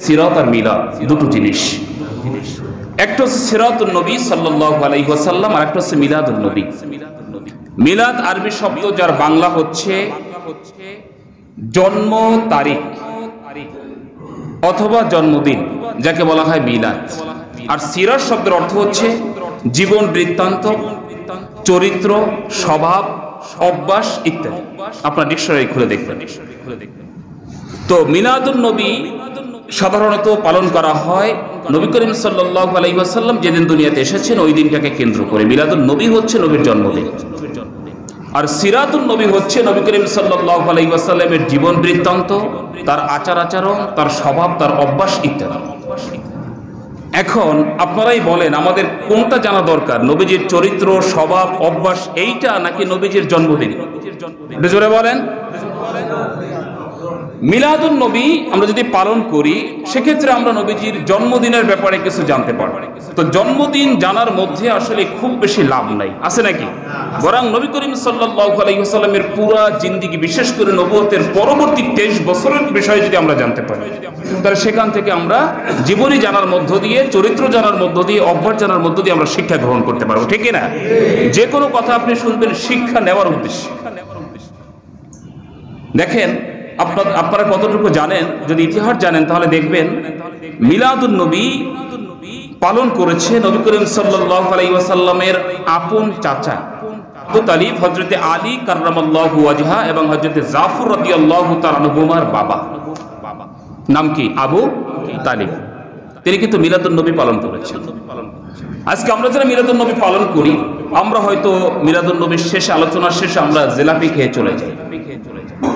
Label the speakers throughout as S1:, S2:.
S1: সিরাত আর মিলাদ দুটো জিনিস। একটা হচ্ছে সিরাতুন নবী সাল্লাল্লাহু আলাইহি ওয়াসাল্লাম, আর একটা হচ্ছে মিলাদুন নবী। মিলাদ আরবি শব্দ, যার বাংলা হচ্ছে জন্ম তারিখ অথবা জন্মদিন, যাকে বলা হয় মিলাদ। আর সিরাত শব্দের অর্থ হচ্ছে জীবন বৃত্তান্ত, চরিত্র, স্বভাব, অভ্যাস ইত্যাদি। আপনার ডিকশনারি খুলে দেখবেন। তো মিলাদুন নবী সাধারণত পালন করা হয় নবী করিম সাল্লাল্লাহু আলাইহি ওয়াসাল্লাম যেদিন দুনিয়াতে এসেছেন ওই দিনটাকে কেন্দ্র করে। মিলাদুন নবী হচ্ছে নবীর জন্মদিন। আর সিরাতুন নবী হচ্ছে নবী করিম সাল্লাল্লাহু আলাইহি ওয়াসাল্লামের জীবন বৃত্তান্ত, তার আচার আচরণ, তার স্বভাব, তার অভ্যাস ইত্যাদি। এখন আপনারাই বলেন আমাদের কোনটা জানা দরকার, নবীজির চরিত্র, স্বভাব, অভ্যাস এইটা নাকি নবীজির জন্মদিন? একটু জোরে বলেন। মিলাদুন নবী আমরা যদি পালন করি সেক্ষেত্রে আমরা নবীজির জন্মদিনের ব্যাপারে কিছু জানতে পারব। তো জন্মদিন জানার মধ্যে আসলে খুব বেশি লাভ নাই, আছে নাকি? বরং নবী করিম সাল্লাল্লাহু আলাইহি ওয়াসাল্লামের পুরা জিন্দেগি, বিশেষ করে নবুয়তের পরবর্তী 23 বছরের বিষয়ে যদি আমরা জানতে পারি, তাহলে সেখান থেকে আমরা জীবনী জানার মধ্য দিয়ে, চরিত্র জানার মধ্য দিয়ে, অভ্যাস জানার মধ্য দিয়ে আমরা শিক্ষা গ্রহণ করতে পারবো, ঠিক না? যে কোনো কথা আপনি শুনবেন শিক্ষা নেওয়ার উদ্দেশ্যে। দেখেন আপনারা কতটুকু জানেন, যদি ইতিহাস জানেন তাহলে দেখবেন মিলাদুন নবী পালন করেছে নবী করিম সাল্লাল্লাহু আলাইহি ওয়াসাল্লামের আপন চাচা আবু তালিব, হযরতে আলী কাররামাল্লাহু ওয়াজহা এবং হযরতে জাফর রাদিয়াল্লাহু তাআলা আনহুমার বাবা। নাম কি? আবু তালিব। তিনি কিন্তু মিলাদুন নবী পালন করেছেন। আজকে আমরা যারা মিলাদুন নবী পালন করি, আমরা হয়তো মিলাদুন নবীর শেষে, আলোচনার শেষে আমরা জিলাপি খেয়ে চলে যাই,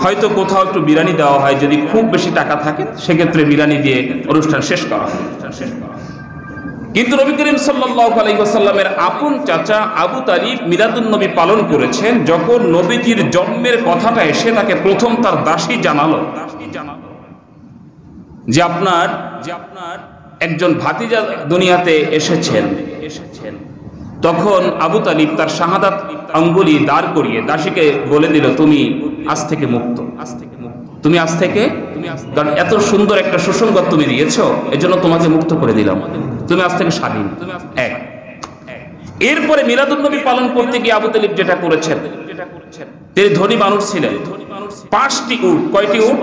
S1: হয়তো কোথাও একটু বিরিয়ানি দেওয়া হয়, যদি খুব বেশি টাকা থাকে সেক্ষেত্রে বিরিয়ানি দিয়ে অনুষ্ঠান শেষ করা হয়। কিন্তু নবী করিম সাল্লাল্লাহু আলাইহি ওয়াসাল্লামের আপন চাচা আবু তালিব মিলাদুন নবী পালন করেছেন। যখন নবীজির জন্মের কথাটা এসে তাকে প্রথম তার দাসী জানালো যে আপনার একজন ভাতিজা দুনিয়াতে এসেছেন, তখন আবু তালিব তার শাহাদাত আঙ্গুলি দাঁড় করিয়ে দাসীকে বলে দিল, তুমি আজ থেকে মুক্ত, তুমি আজ থেকে, কারণ এত সুন্দর একটা সুসংবাদ তুমি দিয়েছো, এজন্য তোমাকে মুক্ত করে দিলাম, তুমি আজ থেকে স্বাধীন। এক। এরপরে মিলাদুন নবী পালন করতে গিয়ে আবু তালিব যেটা করেছেন, তিনি ধনী মানুষ ছিলেন। 5টি উট, কয়টি উট?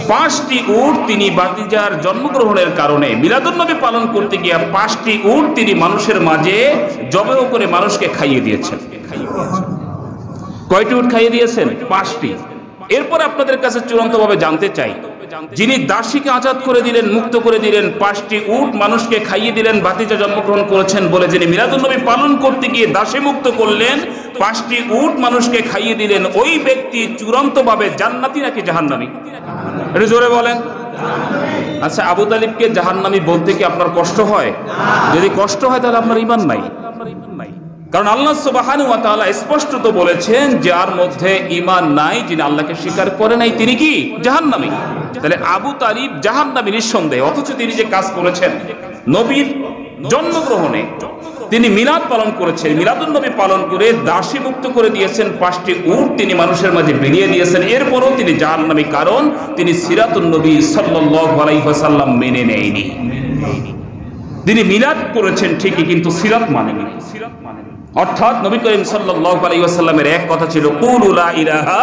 S1: 5টি উট তিনি ভাতিজার জন্মগ্রহণের কারণে মিলাদুন নবী পালন করতে গিয়ে 5টি উট তিনি মানুষের মাঝে জবেহ করে মানুষকে খাইয়ে দিয়েছেন। কয়টি উট খাইয়ে দিয়েছেন? 5টি। এরপর আপনাদের কাছে চূড়ান্তভাবে জানতে চাই, যিনি দাসীকে আজাদ করে দিলেন, মুক্ত করে দিলেন, 5টি উট মানুষকে খাইয়ে দিলেন, ভাতিজা জন্মগ্রহণ করেছেন বলে যিনি মিলাদুন নবী পালন করতে গিয়ে দাসী মুক্ত করলেন, 5টি উট মানুষকে খাইয়ে দিলেন, ওই ব্যক্তি চূড়ান্তভাবে জান্নাতি নাকি জাহান্নামী? এটা জোরে বলেন। আচ্ছা, আবু তালিবকে জাহান্নামী বলতে কি আপনার কষ্ট হয়? যদি কষ্ট হয় তাহলে আপনার ঈমান নাই। কারণ আল্লাহ সুবহানাহু ওয়া তাআলা স্পষ্টত বলেছেন, যার মধ্যে ঈমান নাই, যিনি আল্লাহকে স্বীকার করে নাই, তিনি কি? জাহান্নামী। তাহলে আবু তালিব জাহান্নামী নিঃসন্দেহে। অথচ তিনি যে কাজ করেছেন, নবীর জন্মগ্রহণে তিনি মিলাদ পালন করেছেন, মিলাদুন নবী পালন করে দাসী মুক্ত করে দিয়েছেন, 5টি উট তিনি মানুষের মাঝে বিলিয়ে দিয়েছেন, এরপরও তিনি জাহান্নামী, কারণ তিনি সিরাতুন নবী সাল্লাল্লাহু আলাইহি ওয়াসাল্লাম মেনে নেয়নি। তিনি মিলাদ করেছেন ঠিকই, কিন্তু সিরাত মানেনি। অর্থাৎ নবী করিম সাল্লাল্লাহু আলাইহি ওয়াসাল্লামের এক কথা ছিল, কুলু লা ইলাহা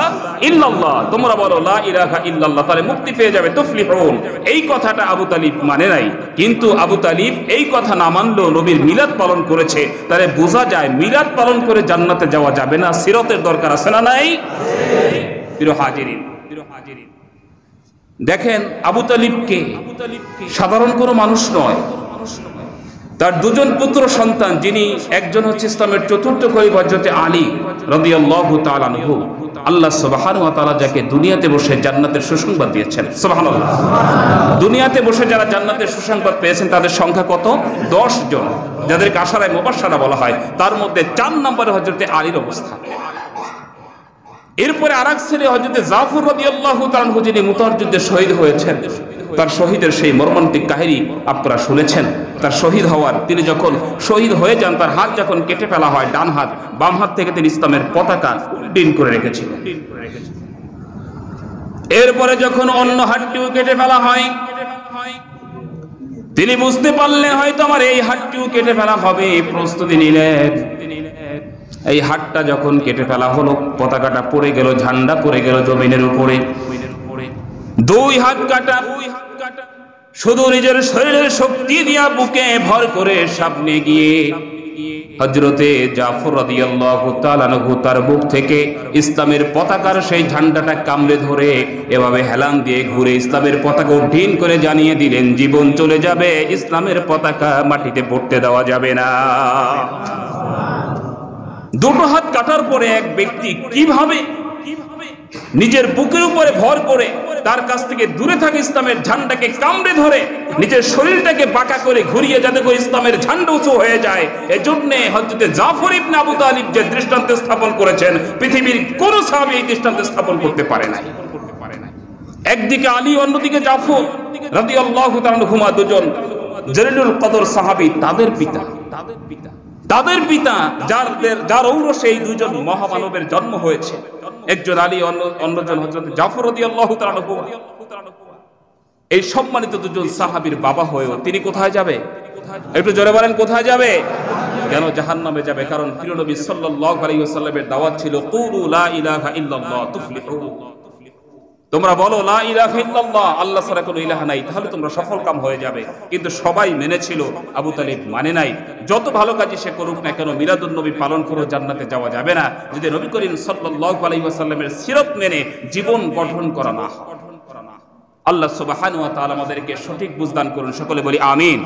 S1: ইল্লাল্লাহ, তোমরা বলো লা ইলাহা ইল্লাল্লাহ, তাহলে মুক্তি পেয়ে যাবে, তুফলিহুন। এই কথাটা আবু তালিব মানে নাই। কিন্তু আবু তালিব এই কথা না মানলেও নবীর মিলাদ পালন করেছে, তাহলে বোঝা যায় মিলাদ পালন করে জান্নাতে যাওয়া যাবে না, সিরাতের দরকার আছে না নাই? প্রিয় হাজিরিন, দেখেন আবু তালিবকে সাধারণ কোনো মানুষ নয়, তার দুজন পুত্র সন্তান, যিনি একজন হচ্ছে ইসলামের 4র্থ খলিফা হযরত আলী রাদিয়াল্লাহু তাআলা আনহু, আল্লাহ সুবহানাহু ওয়া তাআলা যাকে দুনিয়াতে বসে জান্নাতের সুসংবাদ দিয়েছেন। সুবহানাল্লাহ। দুনিয়াতে বসে যারা জান্নাতের সুসংবাদ পেয়েছেন তাদের সংখ্যা কত? 10 জন, যাদেরকে আশারায়ে মুবাশশারা বলা হয়। তার মধ্যে 4 নম্বরে হযরত আলীর অবস্থান। এরপরে আরেক ছেলে হযরত জাফর রাদিয়াল্লাহু তাআলা আনহু, যিনি মুতার যুদ্ধে শহীদ হয়েছেন। তার শহীদের সেই মর্মান্তিক কাহিনী আপনারা শুনেছেন। তার শহীদ হওয়ার, তিনি যখন শহীদ হয়ে যান, তার হাত যখন কেটে ফেলা হয়, ডান হাত, বাম হাত থেকে তিনি ইসলামের পতাকা উড্ডীন করে রেখেছিলেন। এরপরে যখন অন্য হাতটিও কেটে ফেলা হয়, তিনি বুঝতে পারলেন হয়তো আমার এই হাতটিও কেটে ফেলা হবে, প্রস্তুতি নিলেন। এই হাতটা যখন কেটে ফেলা হলো, পতাকাটা পড়ে গেল, ঝান্ডা পড়ে গেল জমিনের উপরে। দুই হাত কাটা, শুধু নিজের শরীরের শক্তি দিয়া বুকে ভর করে সামনে গিয়ে হযরতে জাফর রাদিয়াল্লাহু তাআলা আনহু তার বুক থেকে ইসলামের পতাকার সেই ঝান্ডাটা কামড়ে ধরে এভাবে হেলান দিয়ে ঘুরে ইসলামের পতাকা উড্ডীন করে জানিয়ে দিলেন, জীবন চলে যাবে, ইসলামের পতাকা মাটিতে পড়তে দেওয়া যাবে না। দুটো হাত কাটার পরে এক ব্যক্তি কিভাবে নিজের বুকের উপরে ভর করে তার কাছ থেকে দূরে থাকে ইসলামের ঝান্ডাকে কামড়ে ধরে নিজের শরীরটাকে বাঁকা করে ঘুরিয়ে যাতে করে ইসলামের ঝান্ডা উঁচু হয়ে যায়, এজন্য হযরতে জাফর ইবনে আবু তালিব যে দৃষ্টান্ত স্থাপন করেছেন, পৃথিবীর কোন সাহাবী এই দৃষ্টান্ত স্থাপন করতে পারে নাই। একদিকে আলী, অন্যদিকে জাফর রাদিয়াল্লাহু তাআলা আনহুমা, দুজন জলিলুল কদর সাহাবী, তাদের পিতা যার ঔরসে এই দুজন মহামানবের জন্ম হয়েছে, একজন আলী, অন্যজন হযরত জাফর রাদিয়াল্লাহু তাআলা আনহু। এই সম্মানিত দুজন সাহাবীর বাবা হয়েও তিনি কোথায় যাবে? একটু জোরে বলেন, কোথায় যাবে? কেন জাহান্নামে যাবে? কারণ প্রিয় নবী সাল্লাল্লাহু আলাইহি ওয়াসাল্লামের দাওয়াত ছিল কুলু লা ইলাহা ইল্লাল্লাহ তুফলিহু, তোমরা বলো লা ইলাহা ইল্লাল্লাহ, আল্লাহ ছাড়া কোনো ইলাহা নাই, তাহলে তোমরা সফলকাম হয়ে যাবে। কিন্তু সবাই মেনেছিল, আবু তালিব মানে নাই। যত ভালো কাজই সে করুক না কেন, মিলাদুন নবী পালন করে জান্নাতে যাওয়া যাবে না যদি নবী করিম সাল্লাল্লাহু আলাইহি ওয়াসাল্লামের সিরাত মেনে জীবন গঠন করা না হয়। আল্লাহ সুবহানাহু ওয়া তাআলা আমাদেরকে সঠিক বুঝদান করুন, সকলে বলি আমিন।